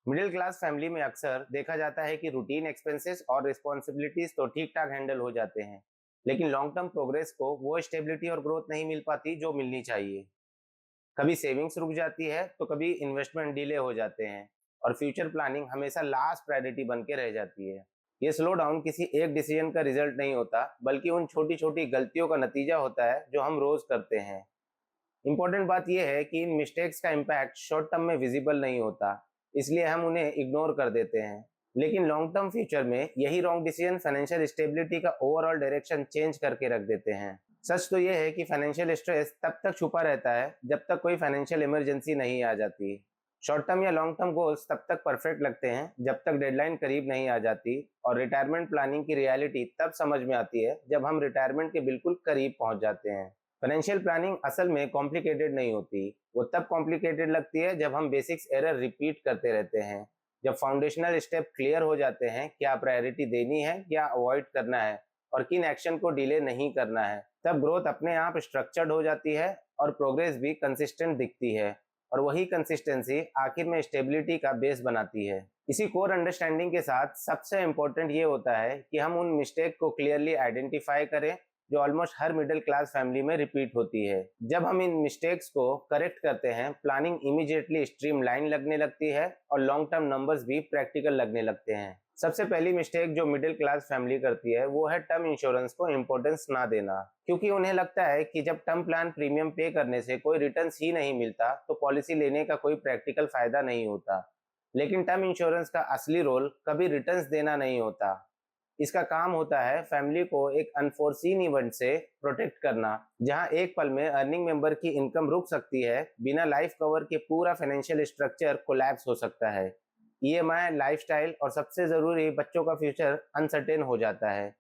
Middle class family में अक्सर देखा जाता है कि रूटीन एक्सपेंसेस और रिस्पॉन्सिबिलिटीज तो ठीक ठाक हैंडल हो जाते हैं, लेकिन लॉन्ग टर्म प्रोग्रेस को वो स्टेबिलिटी और ग्रोथ नहीं मिल पाती जो मिलनी चाहिए। कभी सेविंग्स रुक जाती है तो कभी इन्वेस्टमेंट डिले हो जाते हैं, और फ्यूचर प्लानिंग हमेशा लास्ट प्रायोरिटी बन के रह जाती है। ये स्लो डाउन किसी एक डिसीजन का रिजल्ट नहीं होता, बल्कि उन छोटी छोटी गलतियों का नतीजा होता है जो हम रोज करते हैं। इंपॉर्टेंट बात यह है कि इन मिस्टेक्स का इम्पैक्ट शॉर्ट टर्म में विजिबल नहीं होता, इसलिए हम उन्हें इग्नोर कर देते हैं। लेकिन लॉन्ग टर्म फ्यूचर में यही रॉन्ग डिसीजन फाइनेंशियल स्टेबिलिटी का ओवरऑल डायरेक्शन चेंज करके रख देते हैं। सच तो यह है कि फाइनेंशियल स्ट्रेस तब तक छुपा रहता है जब तक कोई फाइनेंशियल इमरजेंसी नहीं आ जाती। शॉर्ट टर्म या लॉन्ग टर्म गोल्स तब तक परफेक्ट लगते हैं जब तक डेडलाइन करीब नहीं आ जाती, और रिटायरमेंट प्लानिंग की रियलिटी तब समझ में आती है जब हम रिटायरमेंट के बिल्कुल करीब पहुंच जाते हैं। फाइनेंशियल प्लानिंग असल में कॉम्प्लिकेटेड नहीं होती, वो तब कॉम्प्लिकेटेड लगती है जब हम बेसिक्स एरर रिपीट करते रहते हैं। जब फाउंडेशनल स्टेप क्लियर हो जाते हैं, क्या प्रायोरिटी देनी है, क्या अवॉइड करना है, और किन एक्शन को डिले नहीं करना है, तब ग्रोथ अपने आप स्ट्रक्चर्ड हो जाती है और प्रोग्रेस भी कंसिस्टेंट दिखती है। और वही कंसिस्टेंसी आखिर में स्टेबिलिटी का बेस बनाती है। इसी कोर अंडरस्टैंडिंग के साथ सबसे इंपॉर्टेंट ये होता है कि हम उन मिस्टेक को क्लियरली आइडेंटिफाई करें जो ऑलमोस्ट हर मिडिल क्लास फैमिली में रिपीट होती है। जब हम इन मिस्टेक्स को करेक्ट करते हैं, प्लानिंग इमीडिएटली स्ट्रीमलाइन लगने लगती है और लॉन्ग टर्म नंबर्स भी प्रैक्टिकल लगने लगते हैं। सबसे पहली मिस्टेक जो मिडिल क्लास फैमिली करती है वो है टर्म इंश्योरेंस को इंपॉर्टेंस ना देना, क्योंकि उन्हें लगता है कि जब टर्म प्लान प्रीमियम पे करने से कोई रिटर्न्स ही नहीं मिलता तो पॉलिसी लेने का कोई प्रैक्टिकल फायदा नहीं होता। लेकिन टर्म इंश्योरेंस का असली रोल कभी रिटर्न्स देना नहीं होता। इसका काम होता है फैमिली को एक अनफोर्सीन इवेंट से प्रोटेक्ट करना, जहां एक पल में अर्निंग मेंबर की इनकम रुक सकती है। बिना लाइफ कवर के पूरा फाइनेंशियल स्ट्रक्चर कोलैप्स हो सकता है। ईएमआई, लाइफस्टाइल और सबसे जरूरी बच्चों का फ्यूचर अनसर्टेन हो जाता है।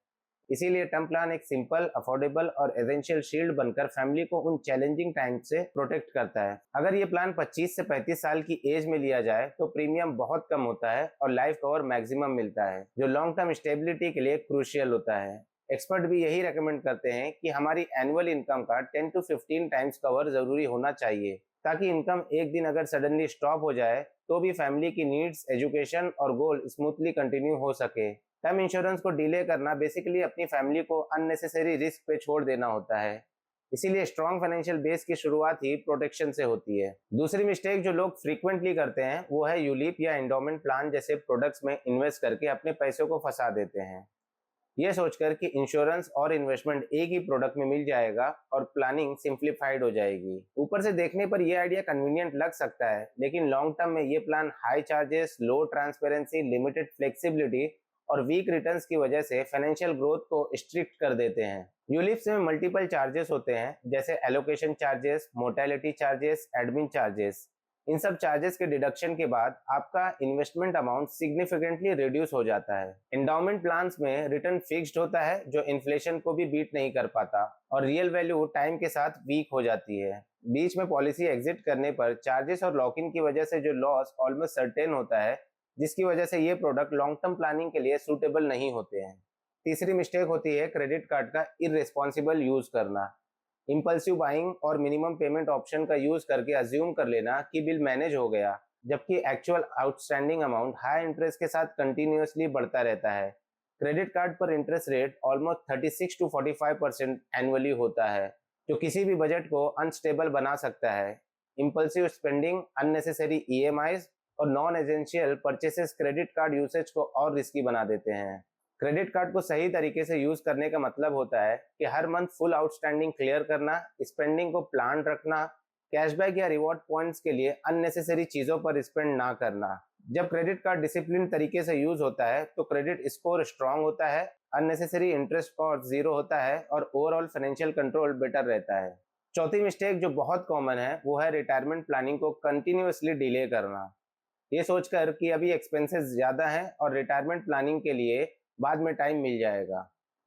इसीलिए टर्म प्लान एक सिंपल, अफोर्डेबल और एसेंशियल शील्ड बनकर फैमिली को उन चैलेंजिंग टाइम से प्रोटेक्ट करता है। अगर ये प्लान 25 से 35 साल की एज में लिया जाए तो प्रीमियम बहुत कम होता है और लाइफ कवर मैक्सिमम मिलता है, जो लॉन्ग टर्म स्टेबिलिटी के लिए क्रूशियल होता है। एक्सपर्ट भी यही रेकमेंड करते हैं कि हमारी एनुअल इनकम का 10 to 15 टाइम्स कवर जरूरी होना चाहिए, ताकि इनकम एक दिन अगर सडनली स्टॉप हो जाए तो भी फैमिली की नीड्स, एजुकेशन और गोल स्मूथली कंटिन्यू हो सके। टर्म इंश्योरेंस को डिले करना बेसिकली अपनी फैमिली को अननेसेसरी रिस्क पे छोड़ देना होता है। इसीलिए स्ट्रॉन्ग फाइनेंशियल बेस की शुरुआत ही प्रोटेक्शन से होती है। दूसरी मिस्टेक जो लोग फ्रीक्वेंटली करते हैं वो है यूलिप या एंडोमेंट प्लान जैसे प्रोडक्ट्स में इन्वेस्ट करके अपने पैसों को फंसा देते हैं, ये सोचकर कि इंश्योरेंस और इन्वेस्टमेंट एक ही प्रोडक्ट में मिल जाएगा और प्लानिंग सिंप्लीफाइड हो जाएगी। ऊपर से देखने पर यह आइडिया कन्वीनियंट लग सकता है, लेकिन लॉन्ग टर्म में ये प्लान हाई चार्जेस, लो ट्रांसपेरेंसी, लिमिटेड फ्लेक्सिबिलिटी और वीक रिटर्न्स की वजह से फाइनेंशियल ग्रोथ को स्ट्रिक्ट कर देते हैं। यूलिप्स में मल्टीपल चार्जेस होते हैं, जैसे allocation charges, mortality charges, admin charges. इन सब चार्जेस के डिडक्शन के बाद आपका इन्वेस्टमेंट अमाउंट सिग्निफिकेंटली रिड्यूस हो जाता है। एंडाउमेंट प्लान्स में रिटर्न फिक्स्ड होता है जो इन्फ्लेशन को भी बीट नहीं कर पाता, और रियल वैल्यू टाइम के साथ वीक हो जाती है। बीच में पॉलिसी एग्जिट करने पर चार्जेस और लॉक इन की वजह से जो लॉस ऑलमोस्ट सर्टेन होता है, जिसकी वजह से ये प्रोडक्ट लॉन्ग टर्म प्लानिंग के लिए सूटेबल नहीं होते हैं। तीसरी मिस्टेक होती है क्रेडिट कार्ड का इररिस्पॉन्सिबल यूज करना। इंपल्सिव बाइंग और मिनिमम पेमेंट ऑप्शन का यूज करके अज्यूम कर लेना कि बिल मैनेज हो गया, जबकि actual outstanding amount high interest के साथ कंटिन्यूअसली बढ़ता रहता है। क्रेडिट कार्ड पर interest rate almost 36 to 45% annually होता है, जो किसी भी बजट को अनस्टेबल बना सकता है। इंपल्सिव स्पेंडिंग, अननेसेसरी ईएमआईज और non essential purchases credit card usage को और रिस्की बना देते हैं। क्रेडिट कार्ड को सही तरीके से यूज करने का मतलब होता है कि हर मंथ फुल आउटस्टैंडिंग क्लियर करना, स्पेंडिंग को प्लान रखना, कैशबैक या रिवॉर्ड पॉइंट्स के लिए अननेसेसरी चीजों पर स्पेंड ना करना। जब क्रेडिट कार्ड डिसिप्लिन तरीके से यूज होता है तो क्रेडिट स्कोर स्ट्रांग होता है, अननेसेसरी इंटरेस्ट कॉस्ट जीरो होता है और ओवरऑल फाइनेंशियल कंट्रोल बेटर रहता है। चौथी मिस्टेक जो बहुत कॉमन है वो है रिटायरमेंट प्लानिंग को कंटिन्यूअसली डिले करना, ये सोचकर कि अभी एक्सपेंसेस ज्यादा हैं और रिटायरमेंट प्लानिंग के लिए बाद में टाइम मिल जाएगा।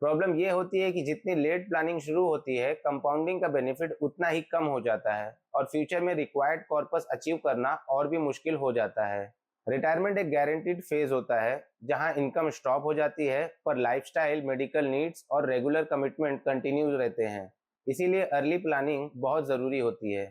प्रॉब्लम ये होती है कि जितनी लेट प्लानिंग शुरू होती है, कंपाउंडिंग का बेनिफिट उतना ही कम हो जाता है और फ्यूचर में रिक्वायर्ड कॉर्पस अचीव करना और भी मुश्किल हो जाता है। रिटायरमेंट एक गारंटीड फेज होता है जहां इनकम स्टॉप हो जाती है, पर लाइफस्टाइल, मेडिकल नीड्स और रेगुलर कमिटमेंट कंटिन्यू रहते हैं। इसीलिए अर्ली प्लानिंग बहुत जरूरी होती है।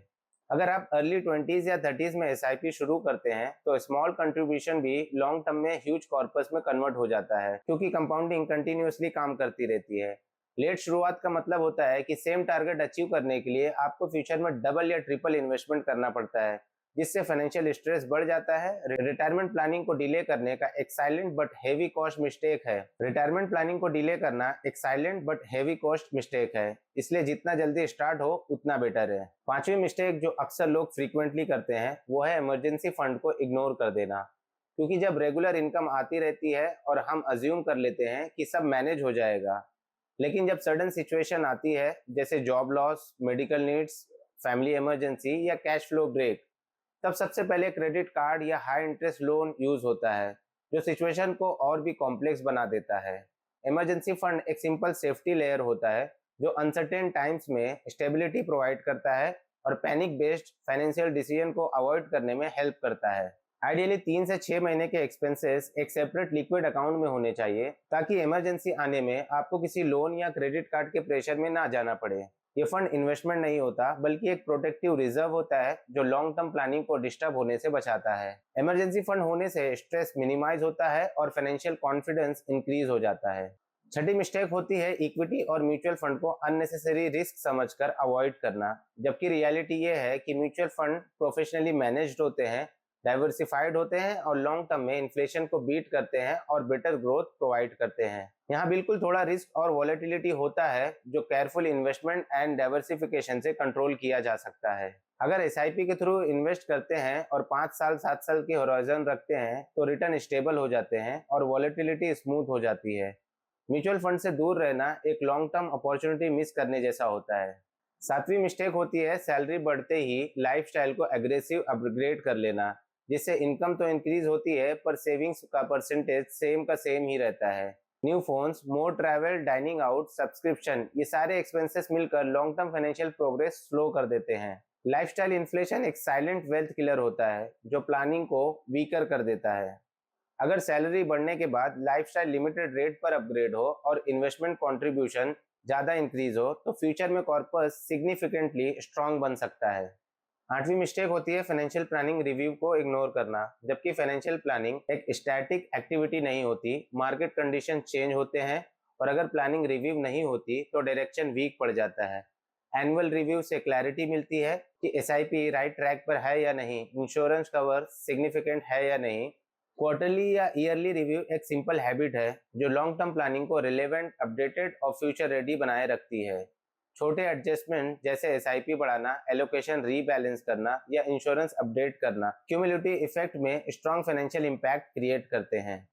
अगर आप अर्ली 20s या 30s में एसआईपी शुरू करते हैं तो स्मॉल कंट्रीब्यूशन भी लॉन्ग टर्म में ह्यूज कॉर्पस में कन्वर्ट हो जाता है, क्योंकि कंपाउंडिंग कंटिन्यूअसली काम करती रहती है। लेट शुरुआत का मतलब होता है कि सेम टारगेट अचीव करने के लिए आपको फ्यूचर में डबल या ट्रिपल इन्वेस्टमेंट करना पड़ता है, जिससे फाइनेंशियल स्ट्रेस बढ़ जाता है। रिटायरमेंट प्लानिंग को डिले करने का एक silent but heavy cost mistake है। रिटायरमेंट प्लानिंग को डिले करना एक silent but heavy cost mistake है, इसलिए जितना जल्दी स्टार्ट हो उतना बेटर है। पांचवी मिस्टेक जो अक्सर लोग फ्रीक्वेंटली करते हैं वो है इमरजेंसी फंड को इग्नोर कर देना, क्योंकि जब रेगुलर इनकम आती रहती है और हम अज्यूम कर लेते हैं कि सब मैनेज हो जाएगा, लेकिन जब सडन सिचुएशन आती है जैसे job loss, medical needs, family emergency या कैश फ्लो ब्रेक, तब सबसे पहले क्रेडिट कार्ड या हाई इंटरेस्ट लोन यूज होता है, जो सिचुएशन को और भी कॉम्प्लेक्स बना देता है। इमरजेंसी फंड एक सिंपल सेफ्टी लेयर होता है जो अनसर्टेन टाइम्स में स्टेबिलिटी प्रोवाइड करता है और पैनिक बेस्ड फाइनेंशियल डिसीजन को अवॉइड करने में हेल्प करता है। आइडियली 3 से 6 महीने के एक्सपेंसेस एक सेपरेट लिक्विड अकाउंट में होने चाहिए, ताकि इमरजेंसी आने में आपको किसी लोन या क्रेडिट कार्ड के प्रेशर में ना जाना पड़े। ये फंड इन्वेस्टमेंट नहीं होता, बल्कि एक प्रोटेक्टिव रिजर्व होता है जो लॉन्ग टर्म प्लानिंग को डिस्टर्ब होने से बचाता है। इमरजेंसी फंड होने से स्ट्रेस मिनिमाइज होता है और फाइनेंशियल कॉन्फिडेंस इंक्रीज हो जाता है। छठी मिस्टेक होती है इक्विटी और म्यूचुअल फंड को अननेसेसरी रिस्क समझकर अवॉइड करना, जबकि रियलिटी ये है कि म्यूचुअल फंड प्रोफेशनली मैनेज्ड होते हैं, डाइवर्सिफाइड होते हैं और लॉन्ग टर्म में इन्फ्लेशन को बीट करते हैं और बेटर ग्रोथ प्रोवाइड करते हैं। यहाँ बिल्कुल थोड़ा रिस्क और वॉलेटिलिटी होता है, जो केयरफुल इन्वेस्टमेंट एंड डाइवर्सिफिकेशन से कंट्रोल किया जा सकता है। अगर एसआईपी के थ्रू इन्वेस्ट करते हैं और 5 साल 7 साल की होराइजन रखते हैं तो रिटर्न स्टेबल हो जाते हैं और वॉलेटिलिटी स्मूथ हो जाती है। म्यूचुअल फंड से दूर रहना एक लॉन्ग टर्म अपॉर्चुनिटी मिस करने जैसा होता है। सातवीं मिस्टेक होती है सैलरी बढ़ते ही लाइफस्टाइल को एग्रेसिव अपग्रेड कर लेना, जिससे इनकम तो इंक्रीज होती है पर सेविंग्स का परसेंटेज सेम का सेम ही रहता है। न्यू फोन्स, मोर ट्रैवल, डाइनिंग आउट, सब्सक्रिप्शन, ये सारे एक्सपेंसेस मिलकर long term financial progress slow कर देते हैं। लाइफस्टाइल इन्फ्लेशन एक साइलेंट वेल्थ किलर होता है जो प्लानिंग को वीकर कर देता है। अगर सैलरी बढ़ने के बाद लाइफस्टाइल लिमिटेड रेट पर अपग्रेड हो और इन्वेस्टमेंट कंट्रीब्यूशन ज़्यादा इंक्रीज हो तो फ्यूचर में कॉर्पस सिग्निफिकेंटली स्ट्रांग बन सकता है। आठवीं मिस्टेक होती है फाइनेंशियल प्लानिंग रिव्यू को इग्नोर करना, जबकि फाइनेंशियल प्लानिंग एक स्टैटिक एक्टिविटी नहीं होती। मार्केट कंडीशन चेंज होते हैं और अगर प्लानिंग रिव्यू नहीं होती तो डायरेक्शन वीक पड़ जाता है। एनुअल रिव्यू से क्लैरिटी मिलती है कि एसआईपी राइट ट्रैक पर है या नहीं, इंश्योरेंस कवर सिग्निफिकेंट है या नहीं। क्वार्टरली या ईयरली रिव्यू एक सिंपल हैबिट है जो लॉन्ग टर्म प्लानिंग को रिलेवेंट, अपडेटेड और फ्यूचर रेडी बनाए रखती है। छोटे एडजस्टमेंट जैसे एसआईपी बढ़ाना, एलोकेशन रीबैलेंस करना या इंश्योरेंस अपडेट करना क्यूमुलेटिव इफेक्ट में स्ट्रॉन्ग फाइनेंशियल इम्पैक्ट क्रिएट करते हैं।